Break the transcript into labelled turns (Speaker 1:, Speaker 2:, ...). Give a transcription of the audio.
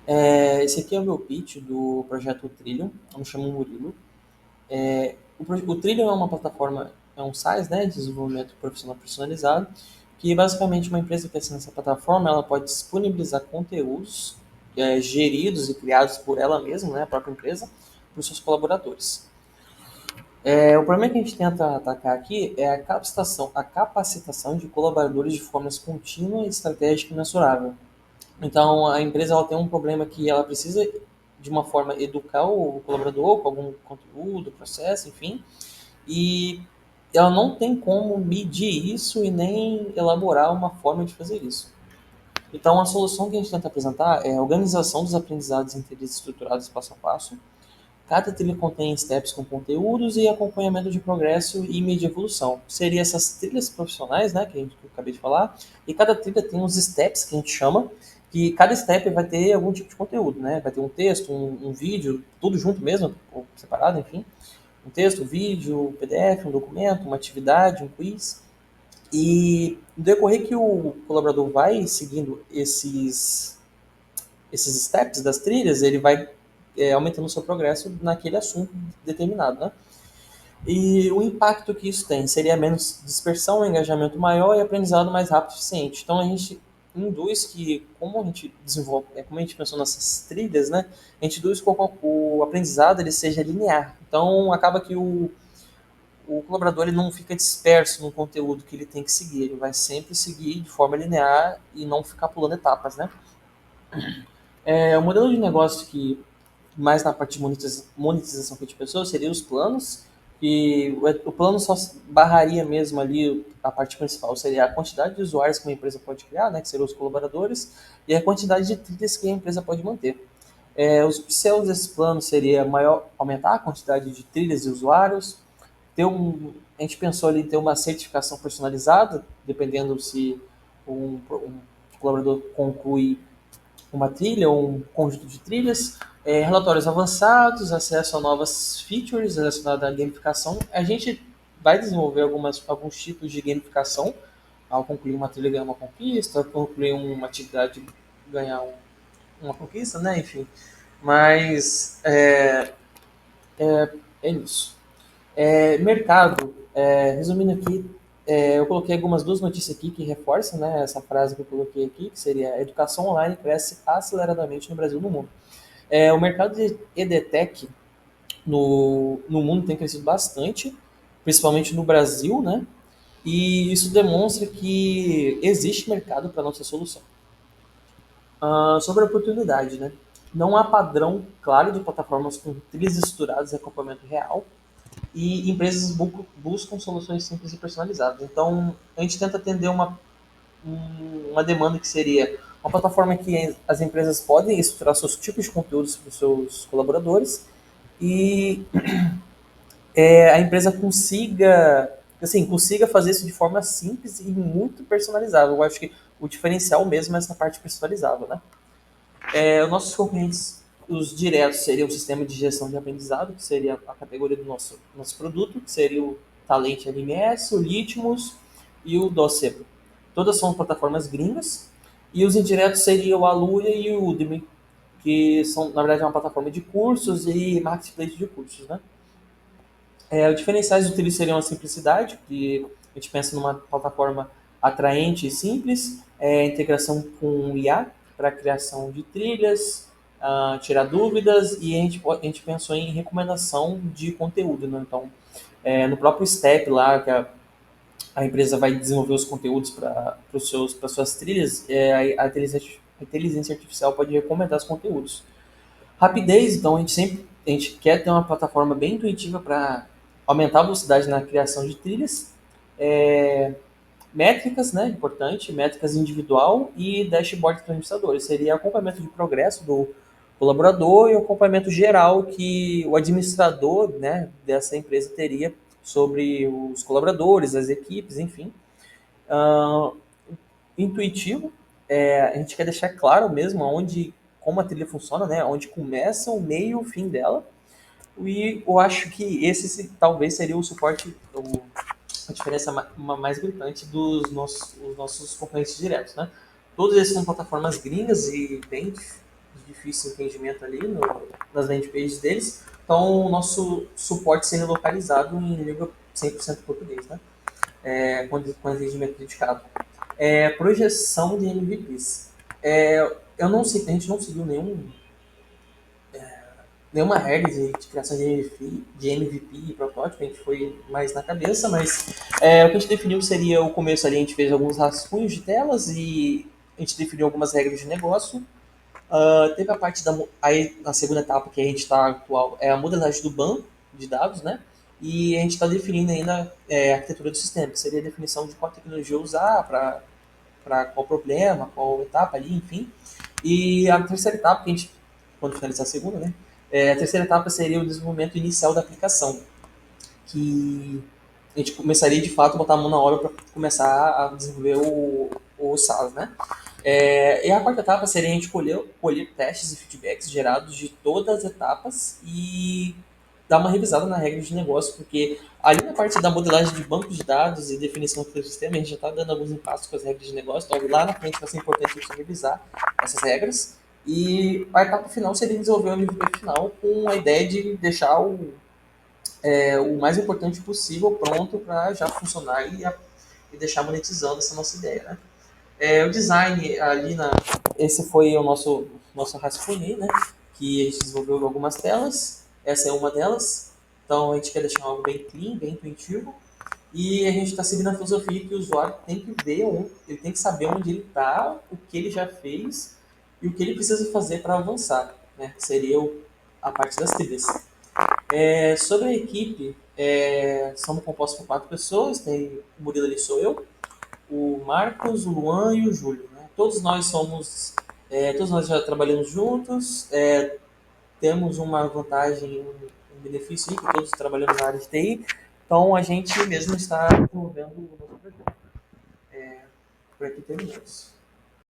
Speaker 1: Esse aqui é o meu pitch do projeto Trillium. Eu me chamo Murilo. O Trillium é uma plataforma, é um SaaS, né, de desenvolvimento profissional personalizado, que basicamente uma empresa que assina essa plataforma, ela pode disponibilizar conteúdos geridos e criados por ela mesma, né, a própria empresa, para os seus colaboradores. O problema que a gente tenta atacar aqui é a capacitação de colaboradores de forma contínua, estratégica e mensurável. Então, a empresa ela tem um problema que ela precisa, de uma forma, educar o colaborador com algum conteúdo, processo, enfim, e ela não tem como medir isso e nem elaborar uma forma de fazer isso. Então, a solução que a gente tenta apresentar é a organização dos aprendizados em trilhas estruturadas passo a passo. Cada trilha contém steps com conteúdos e acompanhamento de progresso e mídia evolução. Seria essas trilhas profissionais, né, que eu acabei de falar, e cada trilha tem uns steps que a gente chama, que cada step vai ter algum tipo de conteúdo, né? Vai ter um texto, um vídeo, tudo junto mesmo, ou separado, enfim. Um texto, um vídeo, um PDF, um documento, uma atividade, um quiz. E no decorrer que o colaborador vai seguindo esses steps das trilhas, ele vai aumentando o seu progresso naquele assunto determinado, né? E o impacto que isso tem seria menos dispersão, engajamento maior e aprendizado mais rápido e eficiente. Então a gente induz que, como a gente desenvolve, como a gente pensou nessas trilhas, né? A gente induz que o aprendizado ele seja linear. Então acaba que o colaborador ele não fica disperso no conteúdo que ele tem que seguir, ele vai sempre seguir de forma linear e não ficar pulando etapas, né? O modelo de negócio que mais na parte de monetização que a gente pensou seria os planos, e o plano só barraria mesmo ali a parte principal, seria a quantidade de usuários que uma empresa pode criar, né, que seriam os colaboradores, e a quantidade de trilhas que a empresa pode manter. Os upsells desses planos seria maior, aumentar a quantidade de trilhas e usuários, a gente pensou ali em ter uma certificação personalizada, dependendo se um colaborador conclui uma trilha ou um conjunto de trilhas, relatórios avançados, acesso a novas features relacionadas à gamificação. A gente vai desenvolver alguns tipos de gamificação ao concluir uma trilha ganhar uma conquista, ao concluir uma atividade ganhar uma conquista, né? Enfim. Mas é isso. Mercado, resumindo aqui, eu coloquei algumas duas notícias aqui que reforçam, né, essa frase que eu coloquei aqui, que seria: a educação online cresce aceleradamente no Brasil e no mundo. O mercado de EdTech no mundo tem crescido bastante, principalmente no Brasil, né? E isso demonstra que existe mercado para a nossa solução. Sobre a oportunidade, né? Não há padrão claro de plataformas com trilhas estruturadas e acompanhamento real, e empresas buscam soluções simples e personalizadas. Então, a gente tenta atender uma demanda que seria uma plataforma que as empresas podem estruturar seus tipos de conteúdos para os seus colaboradores e a empresa consiga fazer isso de forma simples e muito personalizável. Eu acho que o diferencial mesmo é essa parte personalizável, né? Os nossos concorrentes, os diretos, seriam o sistema de gestão de aprendizado, que seria a categoria do nosso produto, que seria o Talent LMS, o Litmus e o Docebo. Todas são plataformas gringas. E os indiretos seriam o Aluia e o Udemy, que são, na verdade, uma plataforma de cursos e marketplace de cursos, né? Os diferenciais do Trilho seriam a simplicidade, que a gente pensa numa plataforma atraente e simples, integração com o IA para a criação de trilhas, tirar dúvidas, e a gente pensou em recomendação de conteúdo, né? Então, no próprio Step lá, que a empresa vai desenvolver os conteúdos para suas trilhas, a inteligência artificial pode recomendar os conteúdos. Rapidez, então a gente quer ter uma plataforma bem intuitiva para aumentar a velocidade na criação de trilhas. É, Métricas, né, importante, métricas individual e dashboard para administradores. Seria acompanhamento de progresso do colaborador e o acompanhamento geral que o administrador, né, dessa empresa teria sobre os colaboradores, as equipes, enfim. Ah, Intuitivo, a gente quer deixar claro mesmo como a trilha funciona, né? Onde começa, o meio e o fim dela. E eu acho que esse talvez seria o suporte, a diferença mais gritante os nossos concorrentes diretos, né? Todos esses são plataformas gringas e bem de difícil entendimento ali nas landing pages deles. Então, o nosso suporte seria localizado em língua 100% português, né? Com atendimento dedicado. Projeção de MVPs. Eu não sei, a gente não seguiu nenhuma regra de criação de MVP e protótipo, a gente foi mais na cabeça, mas o que a gente definiu seria o começo ali, a gente fez alguns rascunhos de telas e a gente definiu algumas regras de negócio. Teve a parte aí na segunda etapa que a gente está atual, é a modelagem do banco de dados, né? E a gente está definindo ainda a arquitetura do sistema, que seria a definição de qual tecnologia usar para qual problema, qual etapa ali, enfim. E a terceira etapa, que a gente, quando finalizar a segunda, né? A terceira etapa seria o desenvolvimento inicial da aplicação, que a gente começaria de fato a botar a mão na obra para começar a desenvolver o SaaS, né? E a quarta etapa seria a gente colher testes e feedbacks gerados de todas as etapas e dar uma revisada na regra de negócio, porque ali na parte da modelagem de bancos de dados e definição do sistema, a gente já está dando alguns impassos com as regras de negócio, então lá na frente vai ser importante a gente revisar essas regras. E a etapa final seria desenvolver o MVP final com a ideia de deixar o mais importante possível pronto para já funcionar e deixar monetizando essa nossa ideia, né? O design ali esse foi o nosso rascunho, né? Que a gente desenvolveu algumas telas. Essa é uma delas. Então a gente quer deixar algo bem clean, bem intuitivo. E a gente está seguindo a filosofia que o usuário tem que ver, ele tem que saber onde ele está, o que ele já fez e o que ele precisa fazer para avançar, né? Que seria a parte das trilhas. Sobre a equipe, somos compostos por 4 pessoas. Tem o Murilo ali, sou eu, o Marcos, o Luan e o Júlio, né? Todos nós já trabalhamos juntos, temos uma vantagem, um benefício aí, que todos trabalhamos na área de TI, então a gente mesmo está desenvolvendo o nosso projeto. Por aqui terminamos.